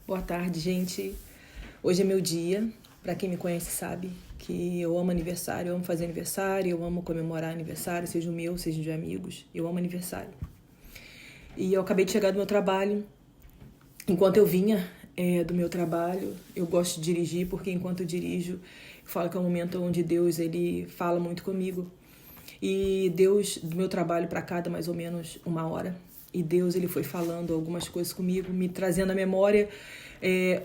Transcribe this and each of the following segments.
Boa tarde, gente. Hoje é meu dia. Para quem me conhece sabe que eu amo aniversário, eu amo fazer aniversário, eu amo comemorar aniversário, seja o meu, seja de amigos. Eu amo aniversário. E eu acabei de chegar do meu trabalho. Enquanto eu vinha do meu trabalho, eu gosto de dirigir, porque enquanto eu dirijo, eu falo que é um momento onde Deus ele fala muito comigo. E Deus, do meu trabalho para cá, dá mais ou menos 1 hora. E Deus ele foi falando algumas coisas comigo, me trazendo à memória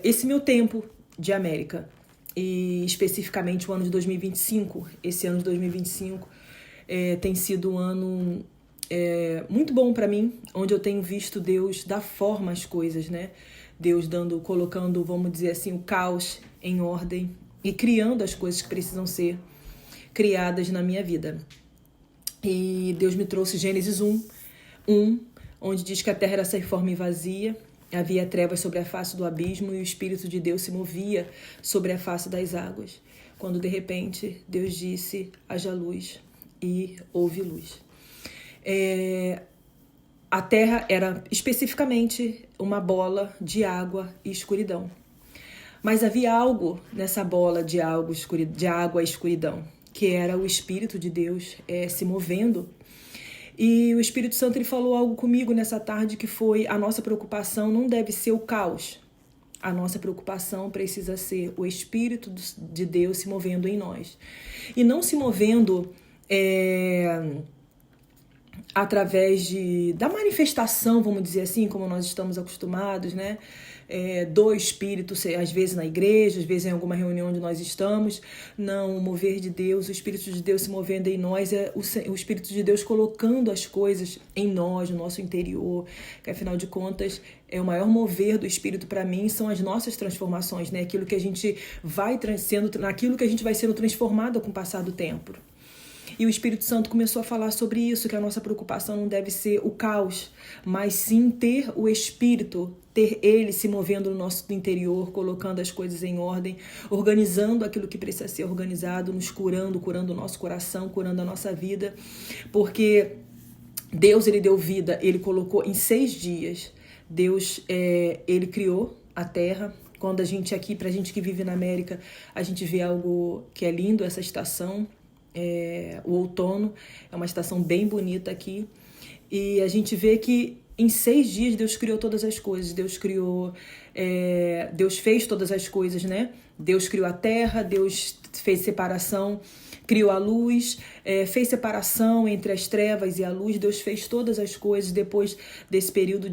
esse meu tempo de América. E especificamente o ano de 2025. Esse ano de 2025 tem sido um ano muito bom para mim, onde eu tenho visto Deus dar forma às coisas, né? Deus colocando, vamos dizer assim, o caos em ordem e criando as coisas que precisam ser criadas na minha vida. E Deus me trouxe Gênesis 1, onde diz que a terra era sem forma e vazia, havia trevas sobre a face do abismo e o Espírito de Deus se movia sobre a face das águas. Quando de repente Deus disse, haja luz, e houve luz. A terra era especificamente uma bola de água e escuridão. Mas havia algo nessa bola de água e escuridão, que era o Espírito de Deus se movendo. E o Espírito Santo ele falou algo comigo nessa tarde que foi: a nossa preocupação não deve ser o caos. A nossa preocupação precisa ser o Espírito de Deus se movendo em nós. E não se movendo através da manifestação, vamos dizer assim, como nós estamos acostumados, né? Do Espírito, às vezes na igreja, às vezes em alguma reunião onde nós estamos. Não, o mover de Deus, o Espírito de Deus se movendo em nós, o Espírito de Deus colocando as coisas em nós, no nosso interior, que afinal de contas é o maior mover do Espírito para mim, são as nossas transformações, né? Aquilo que a gente vai naquilo que a gente vai sendo transformado com o passar do tempo. E o Espírito Santo começou a falar sobre isso, que a nossa preocupação não deve ser o caos, mas sim ter o Espírito, ter Ele se movendo no nosso interior, colocando as coisas em ordem, organizando aquilo que precisa ser organizado, nos curando o nosso coração, curando a nossa vida, porque Deus ele deu vida, Ele colocou em 6 dias. Deus, Ele criou a terra. Quando a gente aqui, pra gente que vive na América, a gente vê algo que é lindo, essa estação. O outono é uma estação bem bonita aqui, e a gente vê que em 6 dias Deus criou todas as coisas. Deus fez todas as coisas, né? Deus criou a terra, Deus fez separação, criou a luz, fez separação entre as trevas e a luz. Deus fez todas as coisas. Depois desse período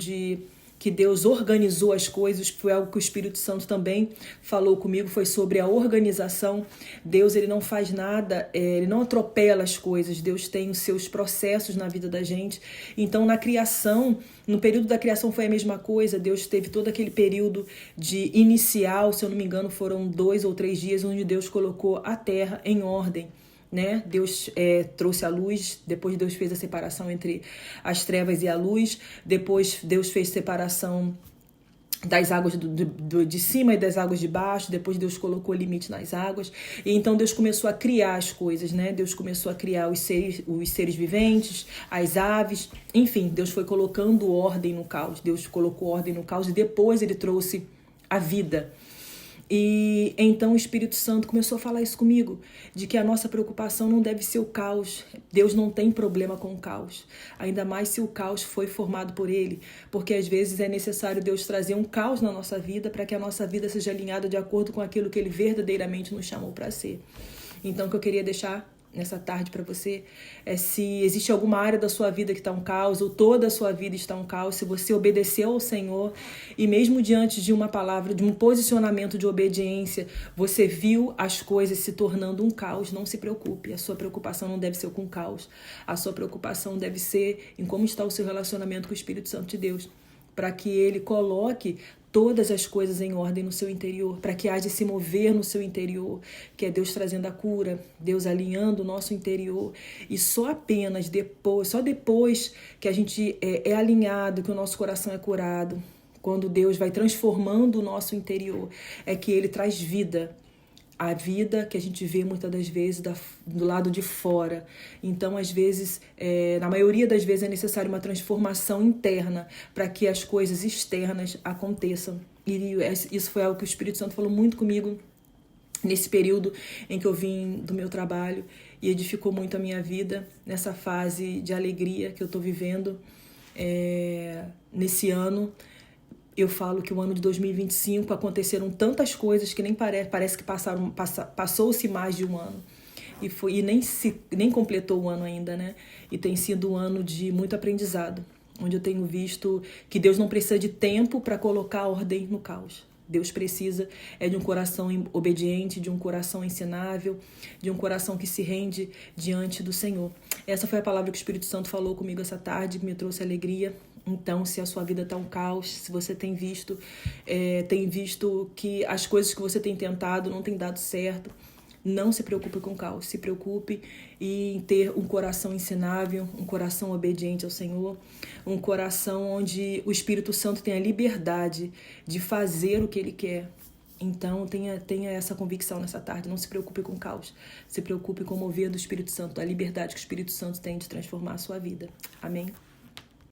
que Deus organizou as coisas, foi algo que o Espírito Santo também falou comigo, foi sobre a organização. Deus ele não faz nada, ele não atropela as coisas. Deus tem os seus processos na vida da gente. Então, na criação, no período da criação foi a mesma coisa. Deus teve todo aquele período de inicial, se eu não me engano, foram 2 ou 3 dias, onde Deus colocou a terra em ordem. Né? Deus trouxe a luz, depois Deus fez a separação entre as trevas e a luz, depois Deus fez separação das águas de cima e das águas de baixo, depois Deus colocou limite nas águas, e então Deus começou a criar as coisas, né? Deus começou a criar os seres viventes, as aves, enfim, Deus foi colocando ordem no caos. Deus colocou ordem no caos e depois Ele trouxe a vida. E então o Espírito Santo começou a falar isso comigo, de que a nossa preocupação não deve ser o caos. Deus não tem problema com o caos, ainda mais se o caos foi formado por Ele, porque às vezes é necessário Deus trazer um caos na nossa vida para que a nossa vida seja alinhada de acordo com aquilo que Ele verdadeiramente nos chamou para ser. Então o que eu queria deixar nessa tarde para você se existe alguma área da sua vida que está um caos, ou toda a sua vida está um caos, se você obedeceu ao Senhor e mesmo diante de uma palavra, de um posicionamento de obediência, você viu as coisas se tornando um caos, não se preocupe. A sua preocupação não deve ser com o caos, a sua preocupação deve ser em como está o seu relacionamento com o Espírito Santo de Deus, para que Ele coloque todas as coisas em ordem no seu interior, para que haja esse mover no seu interior, que é Deus trazendo a cura, Deus alinhando o nosso interior. E só depois que a gente é alinhado, que o nosso coração é curado, quando Deus vai transformando o nosso interior, é que Ele traz vida a vida que a gente vê muitas das vezes do lado de fora. Então, às vezes, na maioria das vezes, é necessário uma transformação interna para que as coisas externas aconteçam. E isso foi algo que o Espírito Santo falou muito comigo nesse período em que eu vim do meu trabalho e edificou muito a minha vida nessa fase de alegria que eu estou vivendo nesse ano. Eu falo que o ano de 2025 aconteceram tantas coisas que nem parece que passou-se mais de um ano. E nem completou o ano ainda, né? E tem sido um ano de muito aprendizado, onde eu tenho visto que Deus não precisa de tempo para colocar ordem no caos. Deus precisa de um coração obediente, de um coração ensinável, de um coração que se rende diante do Senhor. Essa foi a palavra que o Espírito Santo falou comigo essa tarde, que me trouxe alegria. Então, se a sua vida está um caos, se você tem visto que as coisas que você tem tentado não tem dado certo, não se preocupe com o caos, se preocupe em ter um coração ensinável, um coração obediente ao Senhor, um coração onde o Espírito Santo tem a liberdade de fazer o que Ele quer. Então, tenha essa convicção nessa tarde, não se preocupe com o caos, se preocupe com o mover do Espírito Santo, a liberdade que o Espírito Santo tem de transformar a sua vida. Amém?